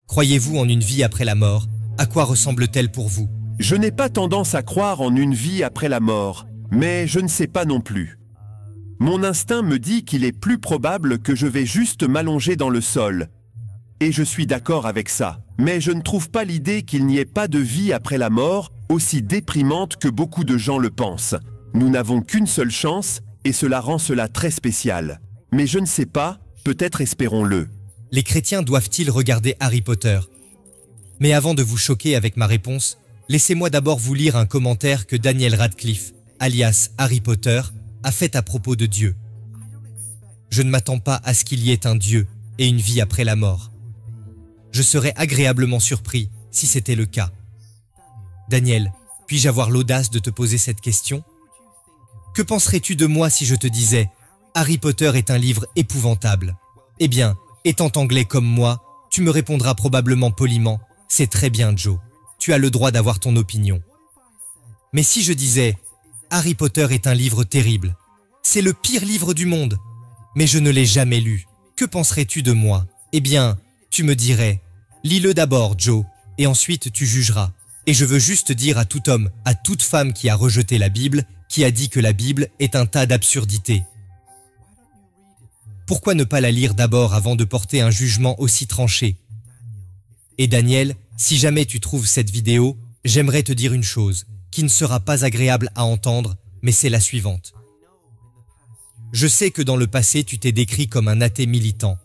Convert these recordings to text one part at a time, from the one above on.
Croyez-vous en une vie après la mort? À quoi ressemble-t-elle pour vous? Je n'ai pas tendance à croire en une vie après la mort, mais je ne sais pas non plus. Mon instinct me dit qu'il est plus probable que je vais juste m'allonger dans le sol. Et je suis d'accord avec ça. Mais je ne trouve pas l'idée qu'il n'y ait pas de vie après la mort aussi déprimante que beaucoup de gens le pensent. Nous n'avons qu'une seule chance, et cela rend cela très spécial. Mais je ne sais pas, peut-être espérons-le. Les chrétiens doivent-ils regarder Harry Potter? Mais avant de vous choquer avec ma réponse, laissez-moi d'abord vous lire un commentaire que Daniel Radcliffe, alias Harry Potter, a fait à propos de Dieu. Je ne m'attends pas à ce qu'il y ait un Dieu et une vie après la mort. Je serais agréablement surpris si c'était le cas. Daniel, puis-je avoir l'audace de te poser cette question? Que penserais-tu de moi si je te disais « Harry Potter est un livre épouvantable » ? Eh bien, étant anglais comme moi, tu me répondras probablement poliment « C'est très bien, Joe. Tu as le droit d'avoir ton opinion. » Mais si je disais « Harry Potter est un livre terrible. C'est le pire livre du monde. Mais je ne l'ai jamais lu. Que penserais-tu de moi? Eh bien, tu me dirais « Lis-le d'abord, Joe, et ensuite tu jugeras. » Et je veux juste dire à tout homme, à toute femme qui a rejeté la Bible, qui a dit que la Bible est un tas d'absurdités. Pourquoi ne pas la lire d'abord avant de porter un jugement aussi tranché? Et Daniel, si jamais tu trouves cette vidéo, j'aimerais te dire une chose, qui ne sera pas agréable à entendre, mais c'est la suivante. Je sais que dans le passé, tu t'es décrit comme un athée militant.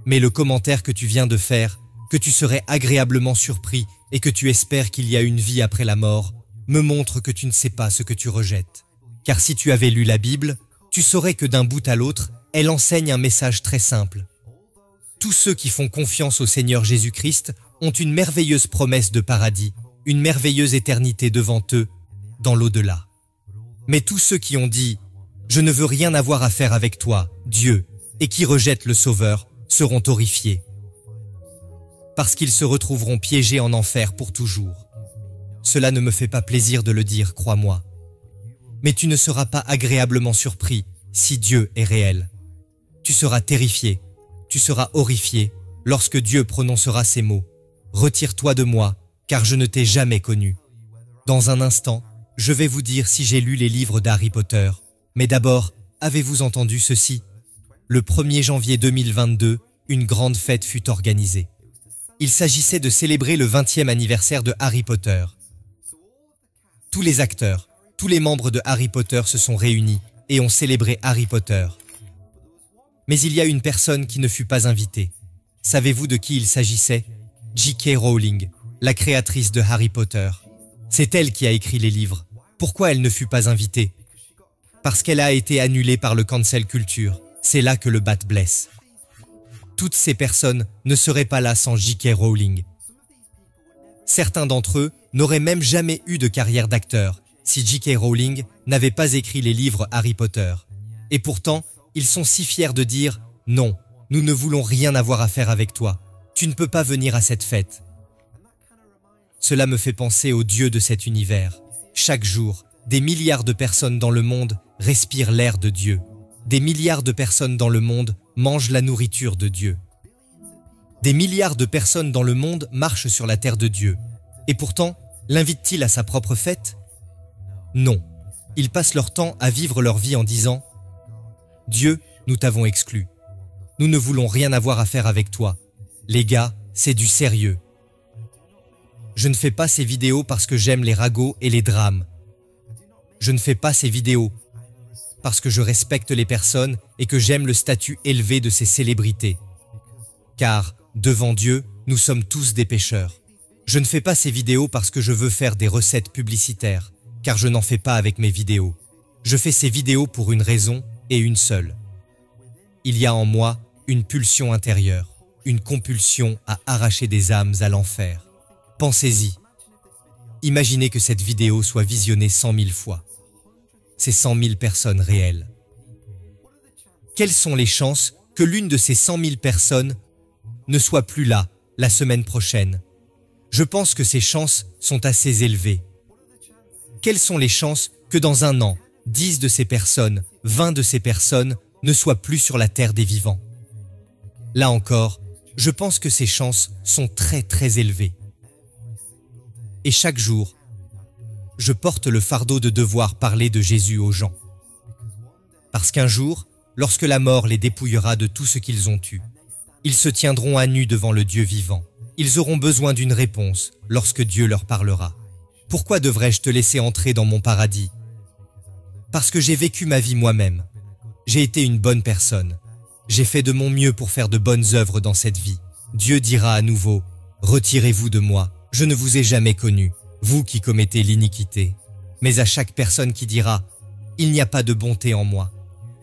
Mais le commentaire que tu viens de faire, que tu serais agréablement surpris et que tu espères qu'il y a une vie après la mort, me montre que tu ne sais pas ce que tu rejettes. Car si tu avais lu la Bible, tu saurais que d'un bout à l'autre, elle enseigne un message très simple. Tous ceux qui font confiance au Seigneur Jésus-Christ ont une merveilleuse promesse de paradis, une merveilleuse éternité devant eux, dans l'au-delà. Mais tous ceux qui ont dit « Je ne veux rien avoir à faire avec toi, Dieu », et qui rejettent le Sauveur, seront horrifiés. Parce qu'ils se retrouveront piégés en enfer pour toujours. Cela ne me fait pas plaisir de le dire, crois-moi. Mais tu ne seras pas agréablement surpris si Dieu est réel. Tu seras terrifié, tu seras horrifié lorsque Dieu prononcera ces mots. « Retire-toi de moi, car je ne t'ai jamais connu. » Dans un instant, je vais vous dire si j'ai lu les livres d'Harry Potter. Mais d'abord, avez-vous entendu ceci? Le 1er janvier 2022, une grande fête fut organisée. Il s'agissait de célébrer le 20e anniversaire de Harry Potter. Tous les acteurs, tous les membres de Harry Potter se sont réunis et ont célébré Harry Potter. Mais il y a une personne qui ne fut pas invitée. Savez-vous de qui il s'agissait? J.K. Rowling, la créatrice de Harry Potter. C'est elle qui a écrit les livres. Pourquoi elle ne fut pas invitée? Parce qu'elle a été annulée par le cancel culture. C'est là que le bat blesse. Toutes ces personnes ne seraient pas là sans J.K. Rowling. Certains d'entre eux n'auraient même jamais eu de carrière d'acteur si J.K. Rowling n'avait pas écrit les livres Harry Potter. Et pourtant, ils sont si fiers de dire « Non, nous ne voulons rien avoir à faire avec toi. Tu ne peux pas venir à cette fête. » Cela me fait penser au Dieu de cet univers. Chaque jour, des milliards de personnes dans le monde respirent l'air de Dieu. Des milliards de personnes dans le monde mangent la nourriture de Dieu. Des milliards de personnes dans le monde marchent sur la terre de Dieu. Et pourtant, l'invite-t-il à sa propre fête? Non. Ils passent leur temps à vivre leur vie en disant « Dieu, nous t'avons exclu. Nous ne voulons rien avoir à faire avec toi. Les gars, c'est du sérieux. » Je ne fais pas ces vidéos parce que j'aime les ragots et les drames. Je ne fais pas ces vidéos parce que je respecte les personnes et que j'aime le statut élevé de ces célébrités. Car, devant Dieu, nous sommes tous des pécheurs. Je ne fais pas ces vidéos parce que je veux faire des recettes publicitaires, car je n'en fais pas avec mes vidéos. Je fais ces vidéos pour une raison et une seule. Il y a en moi une pulsion intérieure, une compulsion à arracher des âmes à l'enfer. Pensez-y. Imaginez que cette vidéo soit visionnée 100 000 fois. C'est 100 000 personnes réelles. Quelles sont les chances que l'une de ces 100 000 personnes ne soit plus là la semaine prochaine? Je pense que ces chances sont assez élevées. Quelles sont les chances que dans un an, 10 de ces personnes, 20 de ces personnes ne soient plus sur la terre des vivants? Là encore, Je pense que ces chances sont très élevées. Et chaque jour, je porte le fardeau de devoir parler de Jésus aux gens. Parce qu'un jour, lorsque la mort les dépouillera de tout ce qu'ils ont eu, ils se tiendront à nu devant le Dieu vivant. Ils auront besoin d'une réponse lorsque Dieu leur parlera. Pourquoi devrais-je te laisser entrer dans mon paradis? Parce que j'ai vécu ma vie moi-même. J'ai été une bonne personne. J'ai fait de mon mieux pour faire de bonnes œuvres dans cette vie. Dieu dira à nouveau, « Retirez-vous de moi, je ne vous ai jamais connu, vous qui commettez l'iniquité. » Mais à chaque personne qui dira, « Il n'y a pas de bonté en moi. »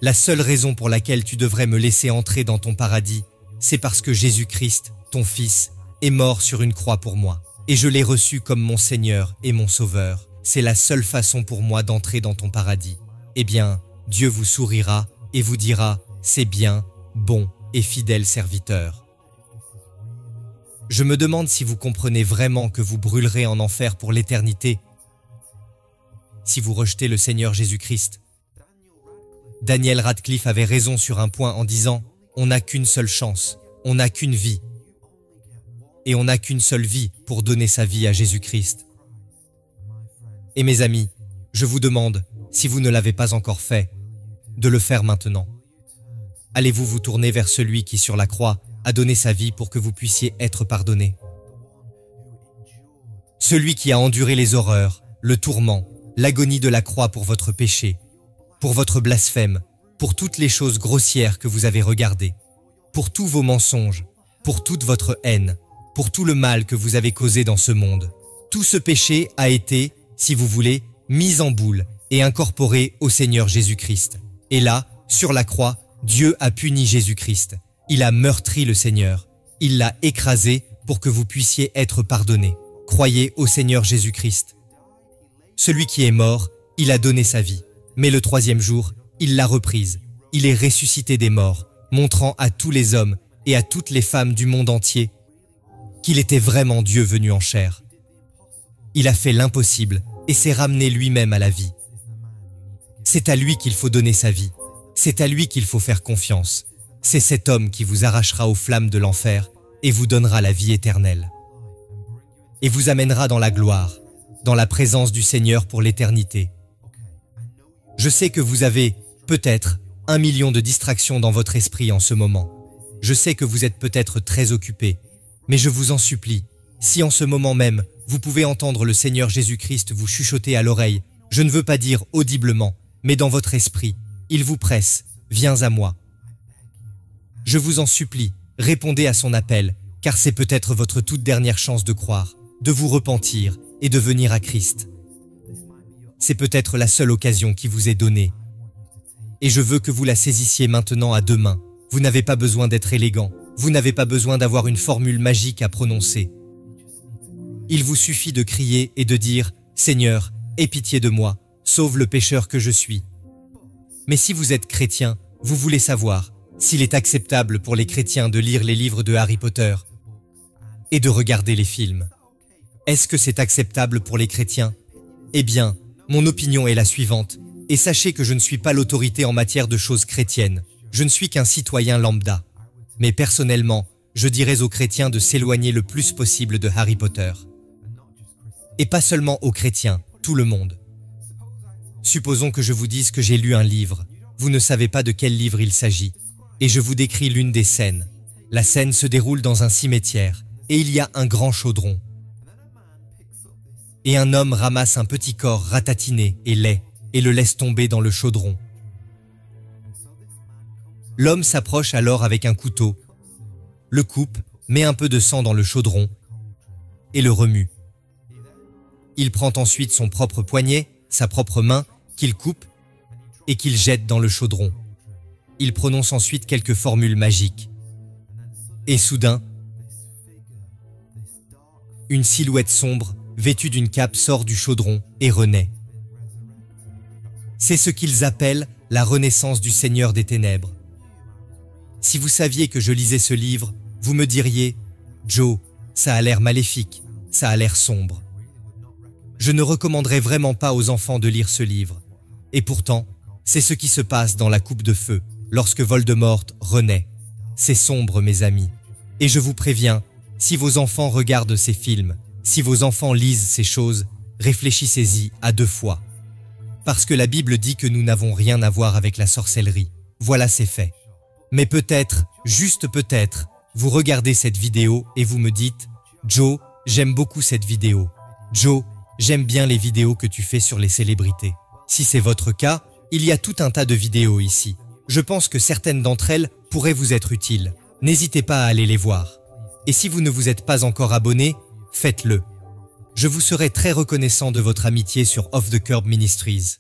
La seule raison pour laquelle tu devrais me laisser entrer dans ton paradis, c'est parce que Jésus-Christ, ton Fils, est mort sur une croix pour moi. Et je l'ai reçu comme mon Seigneur et mon Sauveur. C'est la seule façon pour moi d'entrer dans ton paradis. Eh bien, Dieu vous sourira et vous dira, « C'est bien, bon et fidèle serviteur. » Je me demande si vous comprenez vraiment que vous brûlerez en enfer pour l'éternité si vous rejetez le Seigneur Jésus-Christ. Daniel Radcliffe avait raison sur un point en disant « On n'a qu'une seule chance, on n'a qu'une vie. Et on n'a qu'une seule vie pour donner sa vie à Jésus-Christ. » Et mes amis, je vous demande, si vous ne l'avez pas encore fait, de le faire maintenant. Allez-vous vous tourner vers celui qui, sur la croix, a donné sa vie pour que vous puissiez être pardonné? Celui qui a enduré les horreurs, le tourment, l'agonie de la croix pour votre péché, pour votre blasphème, pour toutes les choses grossières que vous avez regardées, pour tous vos mensonges, pour toute votre haine, pour tout le mal que vous avez causé dans ce monde. Tout ce péché a été, si vous voulez, mis en boule et incorporé au Seigneur Jésus-Christ. Et là, sur la croix, Dieu a puni Jésus-Christ. Il a meurtri le Seigneur. Il l'a écrasé pour que vous puissiez être pardonnés. Croyez au Seigneur Jésus-Christ. Celui qui est mort, il a donné sa vie. Mais le troisième jour, il l'a reprise. Il est ressuscité des morts, montrant à tous les hommes et à toutes les femmes du monde entier qu'il était vraiment Dieu venu en chair. Il a fait l'impossible et s'est ramené lui-même à la vie. C'est à lui qu'il faut donner sa vie. C'est à lui qu'il faut faire confiance. C'est cet homme qui vous arrachera aux flammes de l'enfer et vous donnera la vie éternelle. Et vous amènera dans la gloire, dans la présence du Seigneur pour l'éternité. Je sais que vous avez, peut-être, 1 million de distractions dans votre esprit en ce moment. Je sais que vous êtes peut-être très occupé, mais je vous en supplie, si en ce moment même, vous pouvez entendre le Seigneur Jésus-Christ vous chuchoter à l'oreille, je ne veux pas dire audiblement, mais dans votre esprit, il vous presse, viens à moi. Je vous en supplie, répondez à son appel, car c'est peut-être votre toute dernière chance de croire, de vous repentir et de venir à Christ. C'est peut-être la seule occasion qui vous est donnée. Et je veux que vous la saisissiez maintenant à 2 mains. Vous n'avez pas besoin d'être élégant, vous n'avez pas besoin d'avoir une formule magique à prononcer. Il vous suffit de crier et de dire « Seigneur, aie pitié de moi, sauve le pécheur que je suis ». Mais si vous êtes chrétien, vous voulez savoir s'il est acceptable pour les chrétiens de lire les livres de Harry Potter et de regarder les films. Est-ce que c'est acceptable pour les chrétiens? Eh bien, mon opinion est la suivante, et sachez que je ne suis pas l'autorité en matière de choses chrétiennes. Je ne suis qu'un citoyen lambda. Mais personnellement, je dirais aux chrétiens de s'éloigner le plus possible de Harry Potter. Et pas seulement aux chrétiens, tout le monde. Supposons que je vous dise que j'ai lu un livre. Vous ne savez pas de quel livre il s'agit. Et je vous décris l'une des scènes. La scène se déroule dans un cimetière, et il y a un grand chaudron. Et un homme ramasse un petit corps ratatiné et laid, et le laisse tomber dans le chaudron. L'homme s'approche alors avec un couteau, le coupe, met un peu de sang dans le chaudron, et le remue. Il prend ensuite son propre poignet, sa propre main, qu'il coupe, et qu'il jette dans le chaudron. Il prononce ensuite quelques formules magiques. Et soudain, une silhouette sombre, vêtue d'une cape, sort du chaudron et renaît. C'est ce qu'ils appellent la renaissance du Seigneur des Ténèbres. Si vous saviez que je lisais ce livre, vous me diriez « Joe, ça a l'air maléfique, ça a l'air sombre ». Je ne recommanderais vraiment pas aux enfants de lire ce livre. Et pourtant, c'est ce qui se passe dans la coupe de feu, lorsque Voldemort renaît. C'est sombre, mes amis. Et je vous préviens, si vos enfants regardent ces films, si vos enfants lisent ces choses, réfléchissez-y à 2 fois. Parce que la Bible dit que nous n'avons rien à voir avec la sorcellerie. Voilà, c'est fait. Mais peut-être, juste peut-être, vous regardez cette vidéo et vous me dites « Joe, j'aime beaucoup cette vidéo. Joe, j'aime bien les vidéos que tu fais sur les célébrités. » Si c'est votre cas, il y a tout un tas de vidéos ici. Je pense que certaines d'entre elles pourraient vous être utiles. N'hésitez pas à aller les voir. Et si vous ne vous êtes pas encore abonné, faites-le. Je vous serai très reconnaissant de votre amitié sur Off the Curb Ministries.